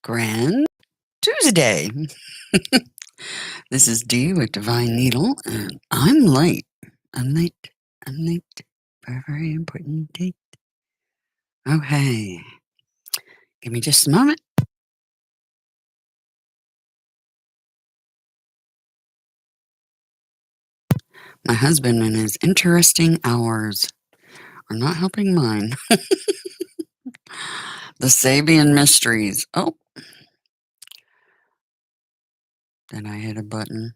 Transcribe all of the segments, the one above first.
Grand Tuesday. This is Dee with Divine Needle, and I'm late. I'm late. I'm late for a very important date. Okay, give me just a moment. My husband and his interesting hours are not helping mine. The Sabian mysteries. Oh, did I hit a button?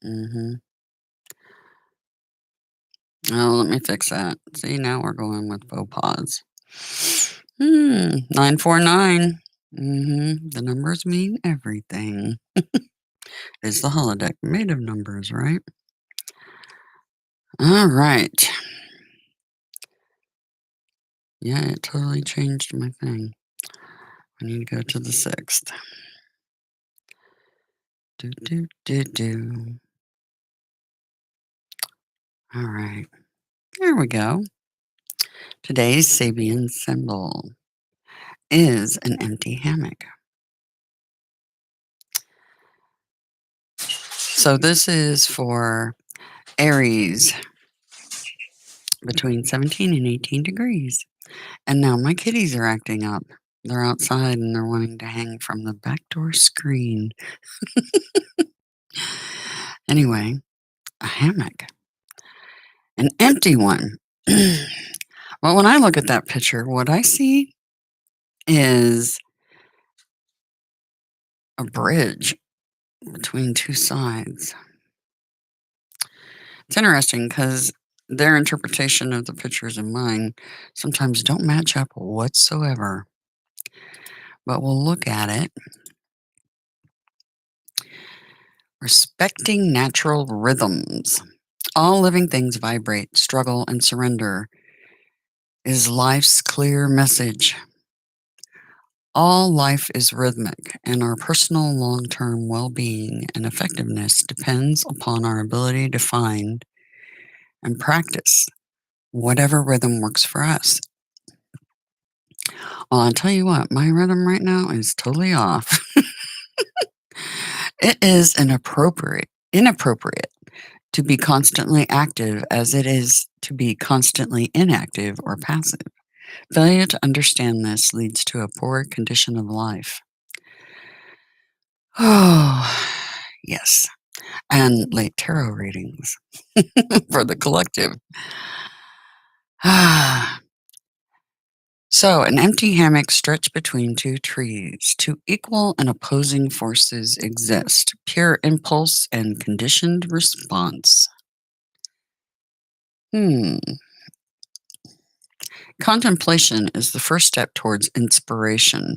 Mm-hmm. Oh, let me fix that. See, now we're going with faux pas. 949. The numbers mean everything. It's the holodeck made of numbers, right? All right. Yeah, it totally changed my thing. I need to go to the 6th. Do. All right. There we go. Today's Sabian symbol is an empty hammock. So this is for Aries between 17 and 18 degrees. And now my kitties are acting up. They're outside and they're wanting to hang from the back door screen. Anyway, a hammock. An empty one. Well, when I look at that picture, what I see is a bridge between two sides. It's interesting because their interpretation of the pictures and mine sometimes don't match up whatsoever. But we'll look at it. Respecting natural rhythms. All living things vibrate, struggle, and surrender is life's clear message. All life is rhythmic, and our personal long term well being and effectiveness depends upon our ability to find and practice whatever rhythm works for us. Well, I'll tell you what, my rhythm right now is totally off. It is inappropriate to be constantly active as it is to be constantly inactive or passive. Failure to understand this leads to a poor condition of life. Oh, yes. And late tarot readings for the collective. So, an empty hammock stretched between two trees. Two equal and opposing forces exist pure impulse and conditioned response. Hmm. Contemplation is the first step towards inspiration.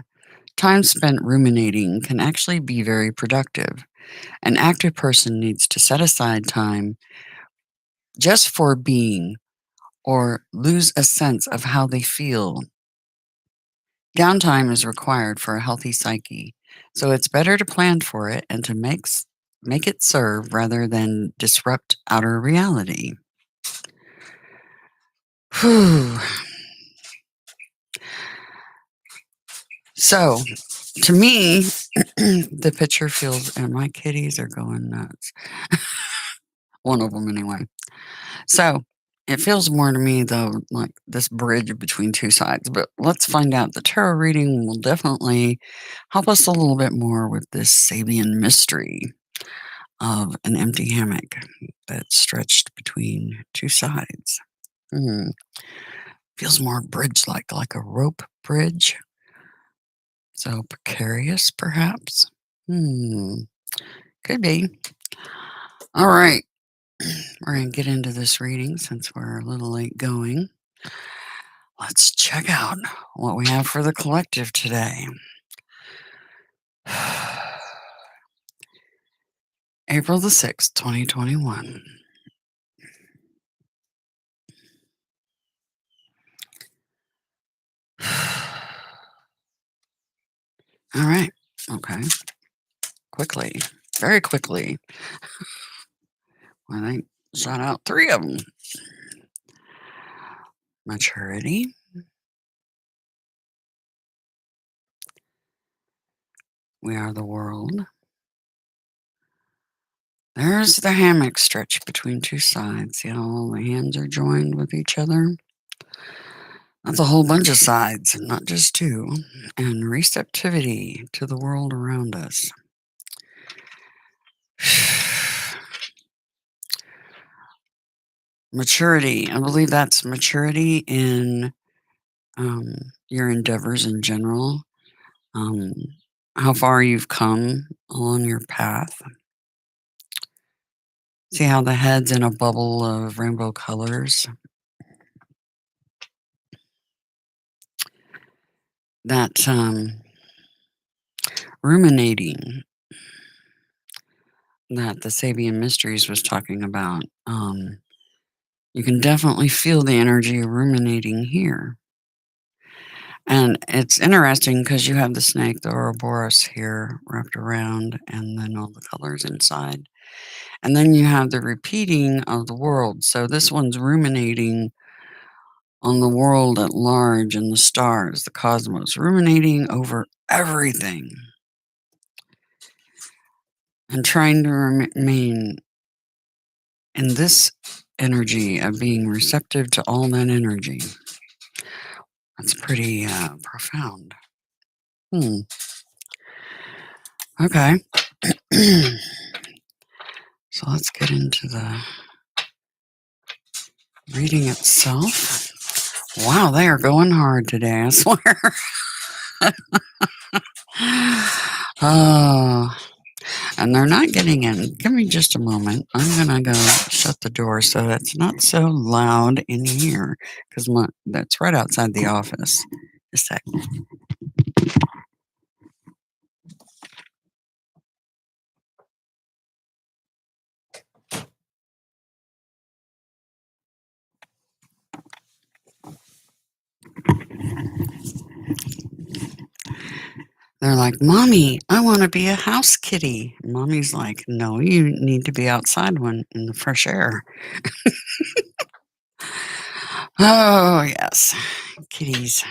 Time spent ruminating can actually be very productive. An active person needs to set aside time just for being or lose a sense of how they feel. Downtime is required for a healthy psyche, so it's better to plan for it and to make it serve rather than disrupt outer reality. Whew. So, to me, the picture feels, and my kitties are going nuts. One of them, anyway. So, it feels more to me, though, like this bridge between two sides. But let's find out. The tarot reading will definitely help us a little bit more with this Sabian mystery of an empty hammock that's stretched between two sides. Hmm. Feels more bridge like a rope bridge. So precarious, perhaps. Could be. All right. We're going to get into this reading since we're a little late going. Let's check out what we have for the collective today. April the 6th, 2021. All right. Okay. Quickly. Very quickly. I think shot out 3 of them. Maturity. We are the world. There's the hammock stretched between two sides. See how all the hands are joined with each other? That's a whole bunch of sides, not just two. And receptivity to the world around us. Maturity. I believe that's maturity in your endeavors in general. How far you've come along your path. See how the head's in a bubble of rainbow colors? That ruminating that the Sabian Mysteries was talking about. You can definitely feel the energy of ruminating here. And it's interesting because you have the snake, the Ouroboros here wrapped around, and then all the colors inside. And then you have the repeating of the world. So this one's ruminating on the world at large and the stars, the cosmos, ruminating over everything and trying to remain in this energy of being receptive to all that energy. That's pretty profound. Okay. So let's get into the reading itself. Wow, they are going hard today, I swear. Oh, and they're not getting in. Give me just a moment. I'm going to go shut the door so it's not so loud in here because that's right outside the office. Just a sec. They're like, Mommy, I want to be a house kitty. Mommy's like, no, you need to be outside in the fresh air. Oh, yes. Kitties.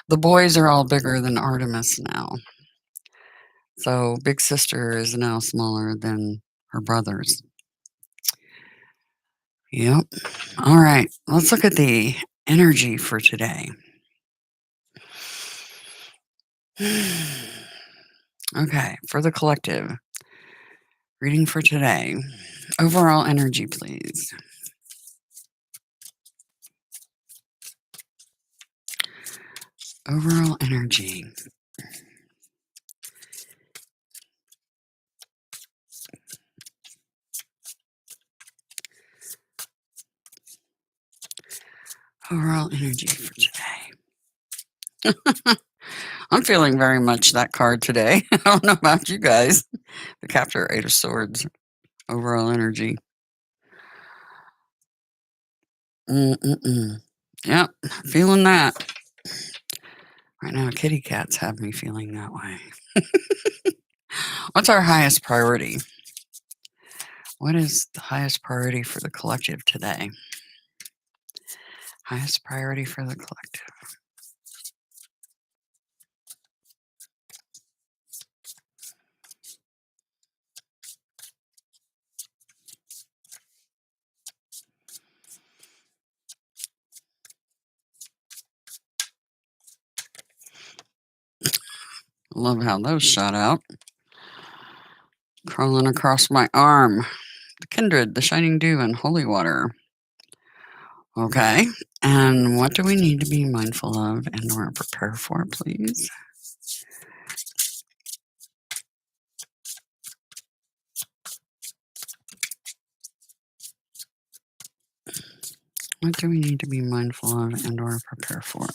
The boys are all bigger than Artemis now. So big sister is now smaller than her brothers. Yep. All right. Let's look at the energy for today. Okay. For the collective. Reading for today. Overall energy, please. Overall energy. Overall energy for today. I'm feeling very much that card today. I don't know about you guys. The Captor, Eight of Swords. Overall energy. Yep, feeling that. Right now, kitty cats have me feeling that way. What's our highest priority? What is the highest priority for the collective today? Highest priority for the collective. Love how those shot out. Crawling across my arm. The Kindred, the Shining Dew, and Holy Water. Okay. And what do we need to be mindful of and or prepare for, please? What do we need to be mindful of and or prepare for?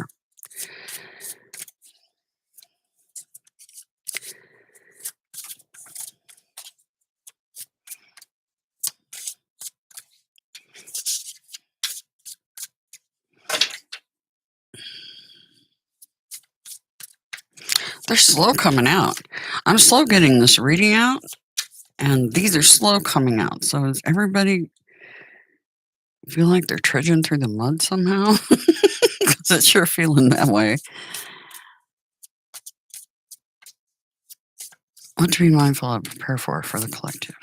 They're slow coming out. I'm slow getting this reading out, and these are slow coming out. So does everybody feel like they're trudging through the mud somehow? Because it's sure feeling that way. What to be mindful of, prepare for the collective.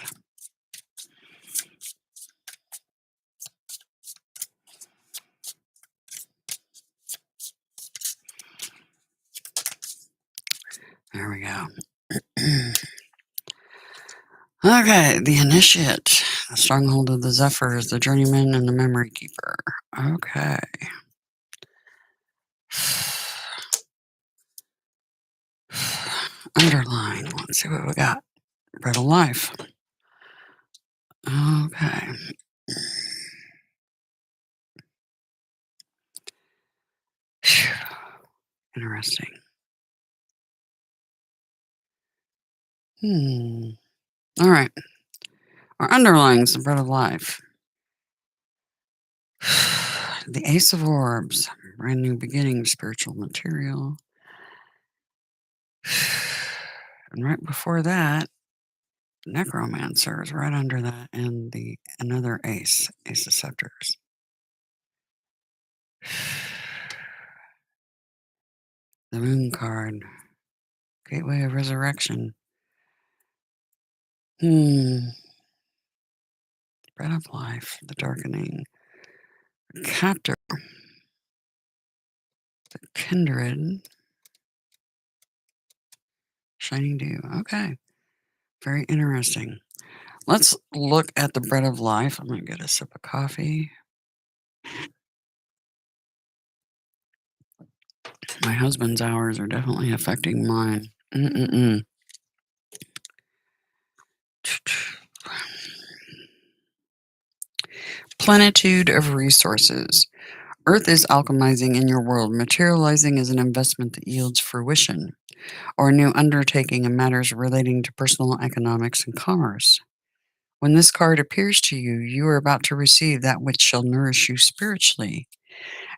There we go. Okay, the initiate, the stronghold of the Zephyrs, the journeyman, and the memory keeper. Okay. Underline. Let's see what we got. Bread of life. Okay. Interesting. All right. Our underlines the bread of life. The Ace of Orbs, brand new beginning, spiritual material. And right before that, Necromancer is right under that, and the another Ace of Scepters. The Moon card, Gateway of Resurrection. Bread of Life, the Darkening. Captor, the Kindred. Shining Dew. Okay. Very interesting. Let's look at the bread of life. I'm going to get a sip of coffee. My husband's hours are definitely affecting mine. Plenitude of resources. Earth is alchemizing in your world, materializing as an investment that yields fruition, or a new undertaking in matters relating to personal economics and commerce. When this card appears to you, you are about to receive that which shall nourish you spiritually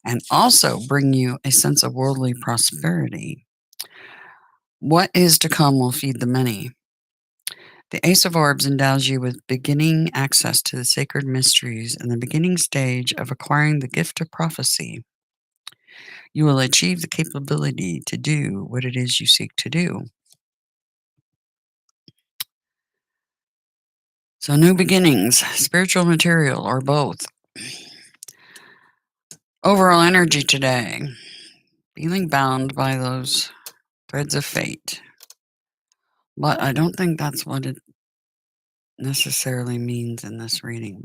and also bring you a sense of worldly prosperity. What is to come will feed the many. The Ace of Orbs endows you with beginning access to the sacred mysteries and the beginning stage of acquiring the gift of prophecy. You will achieve the capability to do what it is you seek to do. So, new beginnings, spiritual material, or both. Overall energy today, feeling bound by those threads of fate. But I don't think that's what it necessarily means in this reading,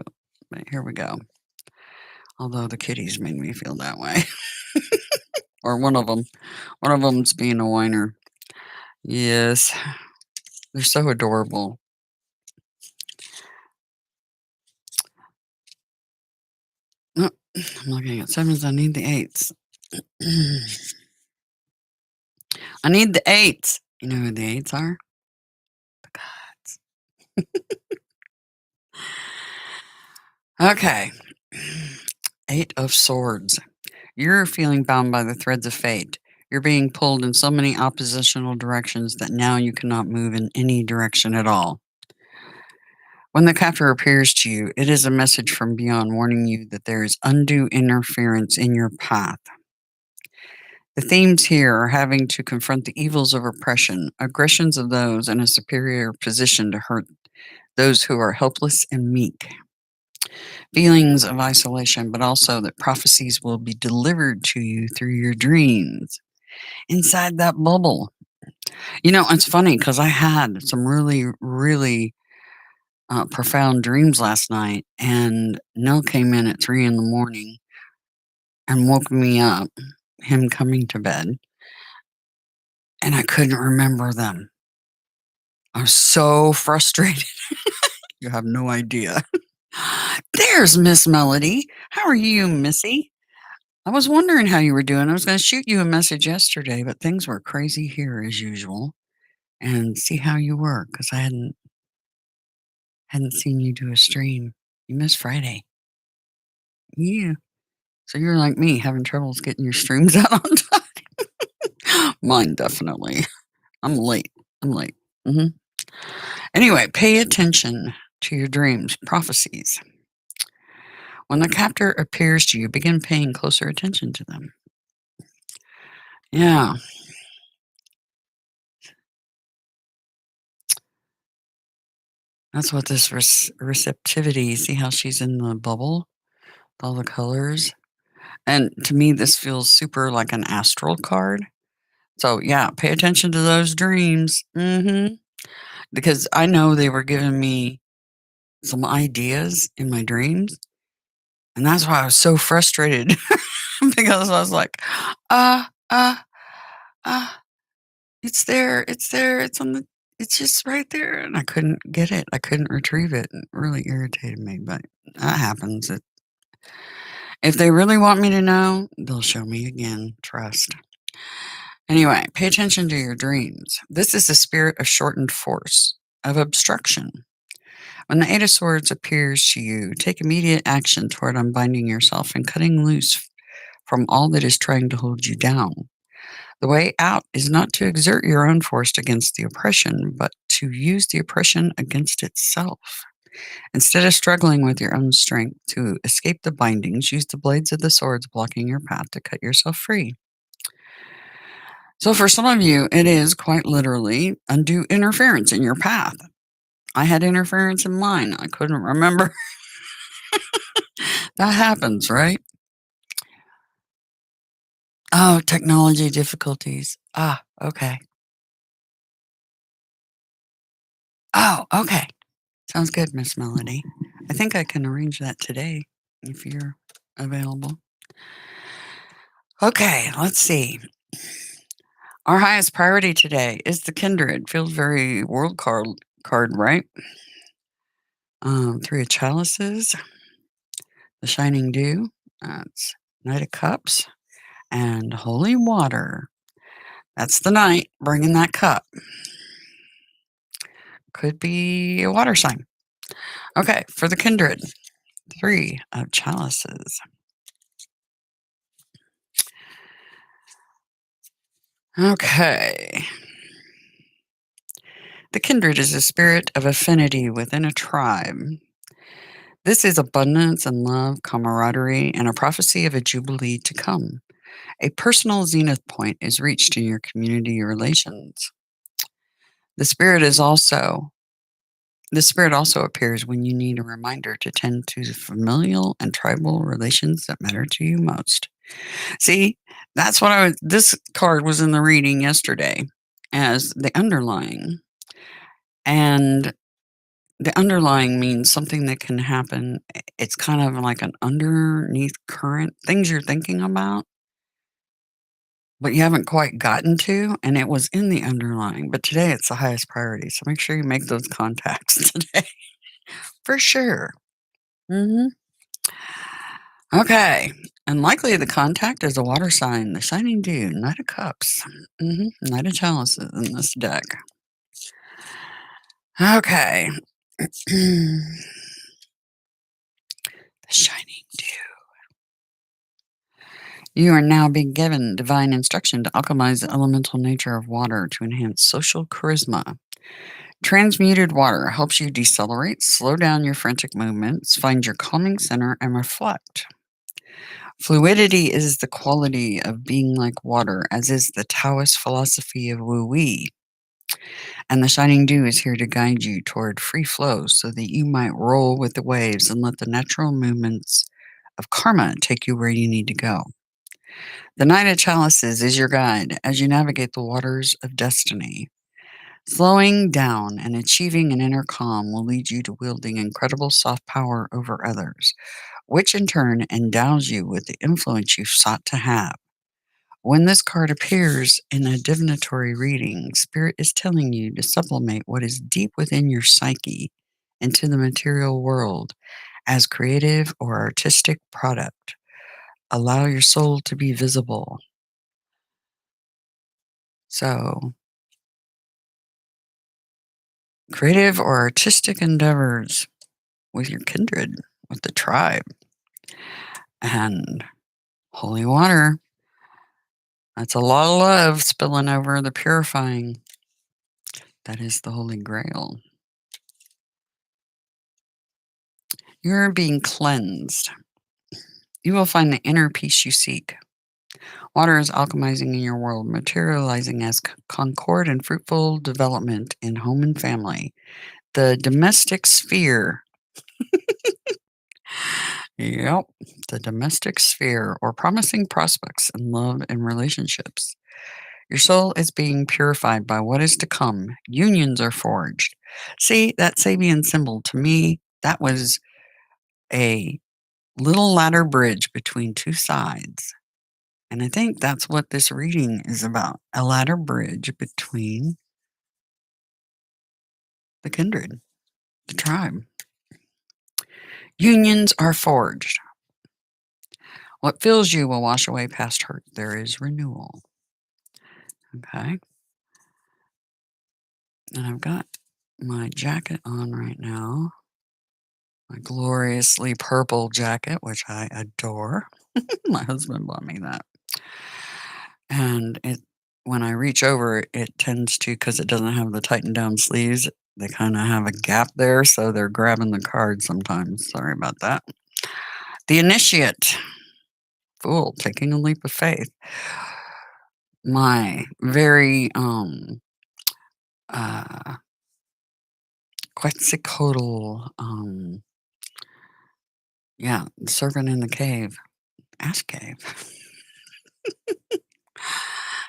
but here we go. Although the kitties made me feel that way. Or one of them. One of them's being a whiner. Yes. They're so adorable. Oh, I'm looking at sevens. I need the eights. I need the eights. You know who the eights are? The gods. Okay. Eight of Swords. You're feeling bound by the threads of fate. You're being pulled in so many oppositional directions that now you cannot move in any direction at all. When the captor appears to you, it is a message from beyond warning you that there is undue interference in your path. The themes here are having to confront the evils of oppression, aggressions of those in a superior position to hurt those who are helpless and meek. Feelings of isolation, but also that prophecies will be delivered to you through your dreams inside that bubble. You know, it's funny because I had some really, really profound dreams last night, and Nell came in at 3 in the morning and woke me up, him coming to bed, and I couldn't remember them. I was so frustrated. You have no idea. There's Miss Melody. How are you, Missy? I was wondering how you were doing. I was going to shoot you a message yesterday, but things were crazy here as usual, and see how you were because I hadn't seen you do a stream. You missed Friday. Yeah. So you're like me, having troubles getting your streams out on time. Mine definitely. I'm late. I'm late. hmm Anyway, pay attention to your dreams, prophecies. When the captor appears to you, begin paying closer attention to them. Yeah. That's what this receptivity, see how she's in the bubble? All the colors? And to me, this feels super like an astral card. So, yeah, pay attention to those dreams. Because I know they were giving me some ideas in my dreams. And that's why I was so frustrated because I was like, uh, uh, uh, it's there, it's on the, it's just right there. And I couldn't get it. I couldn't retrieve it. It really irritated me, but that happens. If they really want me to know, they'll show me again. Trust. Anyway, pay attention to your dreams. This is the spirit of shortened force, of obstruction. When the Eight of Swords appears to you, take immediate action toward unbinding yourself and cutting loose from all that is trying to hold you down. The way out is not to exert your own force against the oppression, but to use the oppression against itself. Instead of struggling with your own strength to escape the bindings, use the blades of the swords blocking your path to cut yourself free. So, for some of you, it is quite literally undue interference in your path. I had interference in mine. I couldn't remember. That happens, right? Oh, technology difficulties. Ah, okay. Oh, okay. Sounds good, Miss Melody. I think I can arrange that today if you're available. Okay, let's see. Our highest priority today is the kindred. Feels very world card, right? Three of chalices, the shining dew, that's Knight of Cups, and holy water. That's the knight bringing that cup. Could be a water sign. Okay, for the kindred, three of chalices. Okay. The kindred is a spirit of affinity within a tribe. This is abundance and love, camaraderie, and a prophecy of a jubilee to come. A personal zenith point is reached in your community relations. The spirit also appears when you need a reminder to tend to the familial and tribal relations that matter to you most. See, that's what this card was in the reading yesterday as the underlying. And the underlying means something that can happen. It's kind of like an underneath current, things you're thinking about, but you haven't quite gotten to, and it was in the underlying. But today it's the highest priority. So make sure you make those contacts today for sure. hmm Okay. And likely the contact is a water sign, the shining dew, Knight of Cups, Knight of Chalices in this deck. Okay. The shining dew. You are now being given divine instruction to alchemize the elemental nature of water to enhance social charisma. Transmuted water helps you decelerate, slow down your frantic movements, find your calming center, and reflect. Fluidity is the quality of being like water, as is the Taoist philosophy of Wu Wei. And the shining dew is here to guide you toward free flow so that you might roll with the waves and let the natural movements of karma take you where you need to go. The Knight of Chalices is your guide as you navigate the waters of destiny. Slowing down and achieving an inner calm will lead you to wielding incredible soft power over others, which in turn endows you with the influence you've sought to have. When this card appears in a divinatory reading, Spirit is telling you to sublimate what is deep within your psyche into the material world as creative or artistic product. Allow your soul to be visible. So, creative or artistic endeavors with your kindred, with the tribe, and holy water. That's a lot of love spilling over the purifying. That is the Holy Grail. You're being cleansed. You will find the inner peace you seek. Water is alchemizing in your world, materializing as concord and fruitful development in home and family. The domestic sphere. Yep. The domestic sphere or promising prospects in love and relationships. Your soul is being purified by what is to come. Unions are forged. See, that Sabian symbol to me, that was a little ladder bridge between two sides. And I think that's what this reading is about, a ladder bridge between the kindred, the tribe. Unions are forged. What fills you will wash away past hurt. There is renewal. Okay. And I've got my jacket on right now. My gloriously purple jacket, which I adore. My husband bought me that. And when I reach over, it tends to, because it doesn't have the tightened down sleeves, they kind of have a gap there, so they're grabbing the card sometimes. Sorry about that. The initiate. Fool, taking a leap of faith. My very Quetzalcoatl, yeah, servant in the cave, ash cave.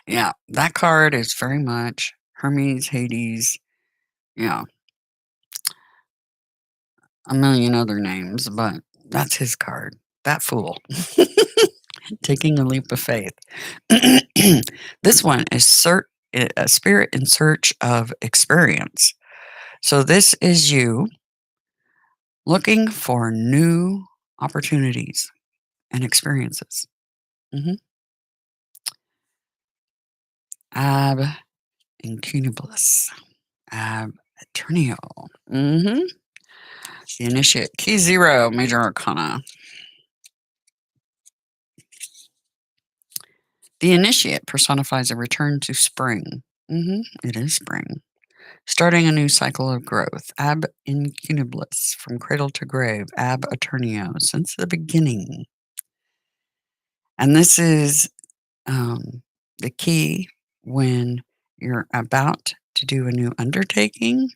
Yeah, that card is very much Hermes, Hades, yeah, a million other names, but that's his card. That fool. Taking a leap of faith. This one is a spirit in search of experience. So this is you looking for new opportunities and experiences. Ab incunibus. Ab eternio. The initiate. Key 0, major arcana. The initiate personifies a return to spring. It is spring. Starting a new cycle of growth. Ab incunibus, from cradle to grave. Ab eternio, since the beginning. And this is the key when you're about to do a new undertaking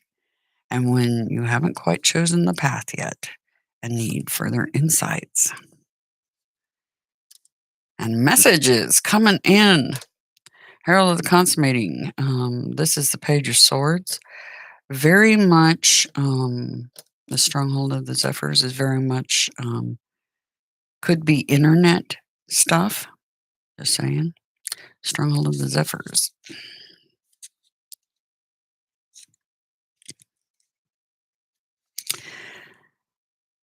and when you haven't quite chosen the path yet and need further insights. And messages coming in. Herald of the Consummating. This is the Page of Swords. Very much the Stronghold of the Zephyrs is very much could be internet stuff. Just saying. Stronghold of the Zephyrs.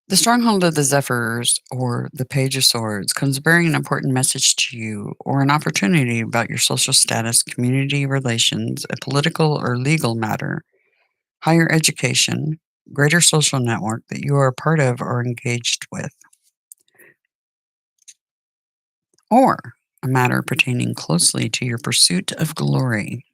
The Stronghold of the Zephyrs, or the Page of Swords, comes bearing an important message to you or an opportunity about your social status, community relations, a political or legal matter, higher education, greater social network that you are a part of or engaged with, or a matter pertaining closely to your pursuit of glory.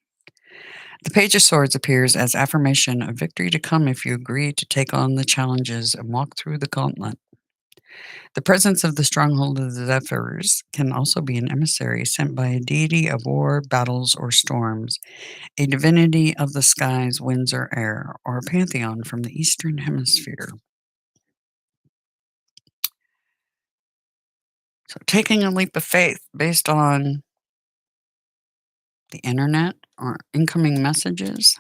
The Page of Swords appears as affirmation of victory to come if you agree to take on the challenges and walk through the gauntlet. The presence of the Stronghold of the Zephyrs can also be an emissary sent by a deity of war, battles, or storms, a divinity of the skies, winds, or air, or a pantheon from the Eastern Hemisphere. So taking a leap of faith based on the internet or incoming messages.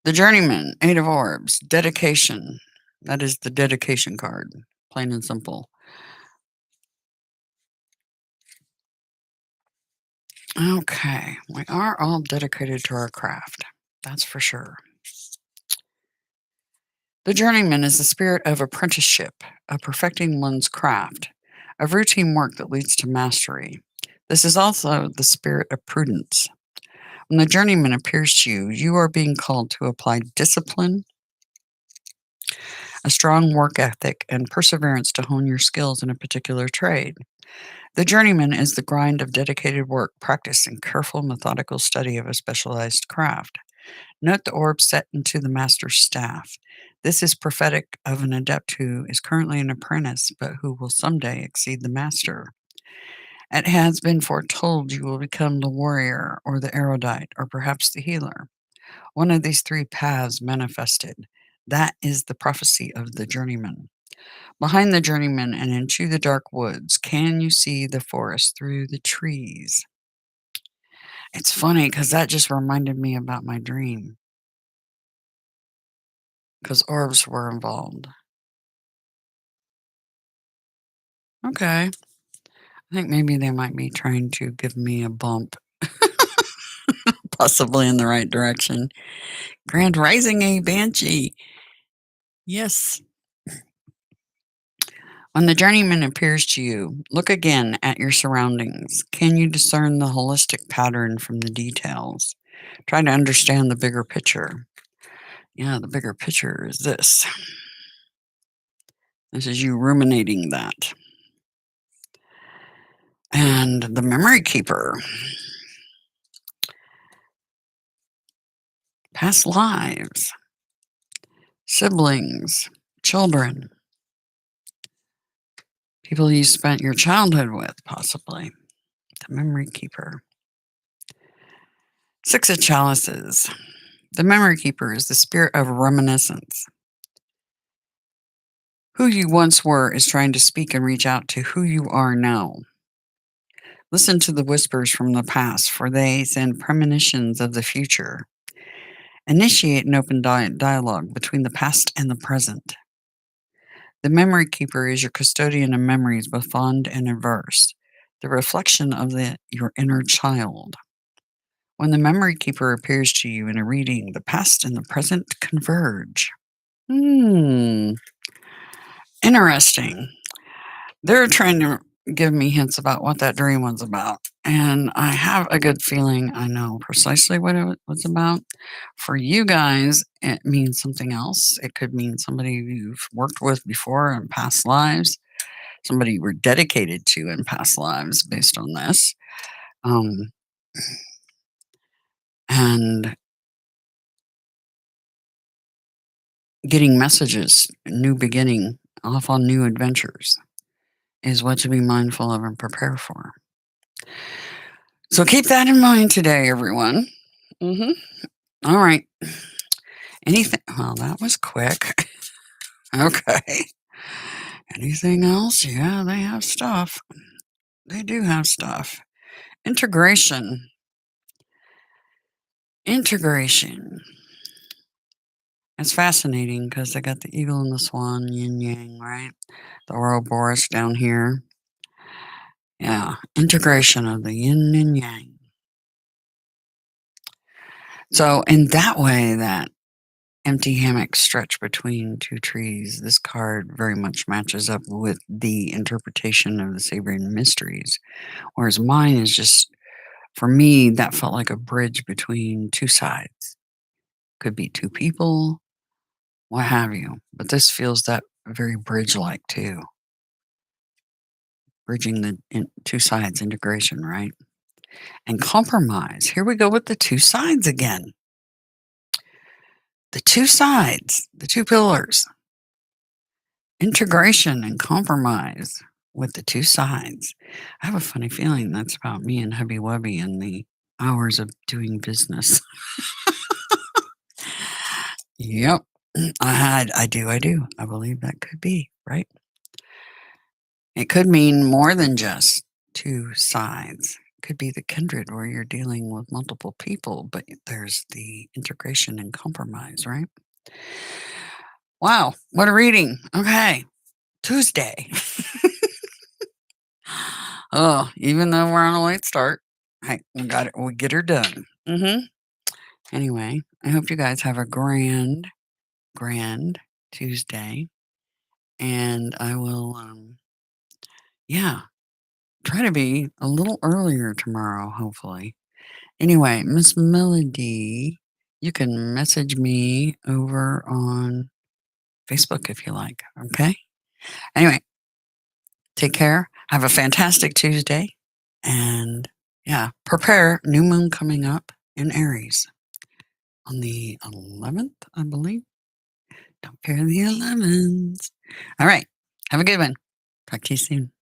The Journeyman, 8 of Orbs, dedication. That is the dedication card, plain and simple. Okay, we are all dedicated to our craft. That's for sure. The Journeyman is the spirit of apprenticeship, of perfecting one's craft, of routine work that leads to mastery. This is also the spirit of prudence. When the Journeyman appears to you, you are being called to apply discipline, a strong work ethic, and perseverance to hone your skills in a particular trade. The Journeyman is the grind of dedicated work, practice, and careful, methodical study of a specialized craft. Note the orb set into the master's staff. This is prophetic of an adept who is currently an apprentice, but who will someday exceed the master. It has been foretold you will become the warrior, or the erudite, or perhaps the healer. One of these three paths manifested. That is the prophecy of the journeyman. Behind the journeyman and into the dark woods, can you see the forest through the trees? It's funny because that just reminded me about my dream because orbs were involved. Okay. I think maybe they might be trying to give me a bump, possibly in the right direction. Grand Rising, a Banshee. Yes. When the journeyman appears to you, look again at your surroundings. Can you discern the holistic pattern from the details? Try to understand the bigger picture. Yeah, the bigger picture is this. This is you ruminating that. And the memory keeper. Past lives. Siblings. Children. People you spent your childhood with, possibly. The memory keeper. Six of Chalices. The memory keeper is the spirit of reminiscence. Who you once were is trying to speak and reach out to who you are now. Listen to the whispers from the past, for they send premonitions of the future. Initiate an open dialogue between the past and the present. The memory keeper is your custodian of memories, both fond and adverse, the reflection of your inner child. When the memory keeper appears to you in a reading, the past and the present converge. Interesting. They're trying to give me hints about what that dream was about. And I have a good feeling I know precisely what it was about. For you guys, it means something else. It could mean somebody you've worked with before in past lives, somebody you were dedicated to in past lives based on this. And getting messages, new beginning, off on new adventures is what to be mindful of and prepare for. So keep that in mind today, everyone. All right. Anything? Well, that was quick. Okay. Anything else? Yeah, they have stuff. They do have stuff. Integration. Integration. It's fascinating because they got the eagle and the swan, yin yang, right? The Ouroboros down here. Yeah, integration of the yin and yang. So, in that way, that empty hammock stretch between two trees, this card very much matches up with the interpretation of the Sabrian mysteries. Whereas mine is just, for me, that felt like a bridge between two sides. Could be two people, what have you. But this feels that very bridge like too. Bridging the two sides, integration, right? And compromise. Here we go with the two sides again. The two sides, the two pillars. Integration and compromise with the two sides. I have a funny feeling that's about me and Hubby Wubby and the hours of doing business. Yep. I do. I believe that could be, right? It could mean more than just two sides. It could be the kindred where you're dealing with multiple people, but there's the integration and compromise, right? Wow, what a reading. Okay. Tuesday. Oh, even though we're on a late start, hey, we got it. We get her done. Anyway, I hope you guys have a grand Tuesday, and I will, try to be a little earlier tomorrow, hopefully. Anyway, Miss Melody, you can message me over on Facebook if you like. Okay. Anyway, take care. Have a fantastic Tuesday. And prepare. New moon coming up in Aries on the 11th, I believe. Don't fear the 11s. All right. Have a good one. Talk to you soon.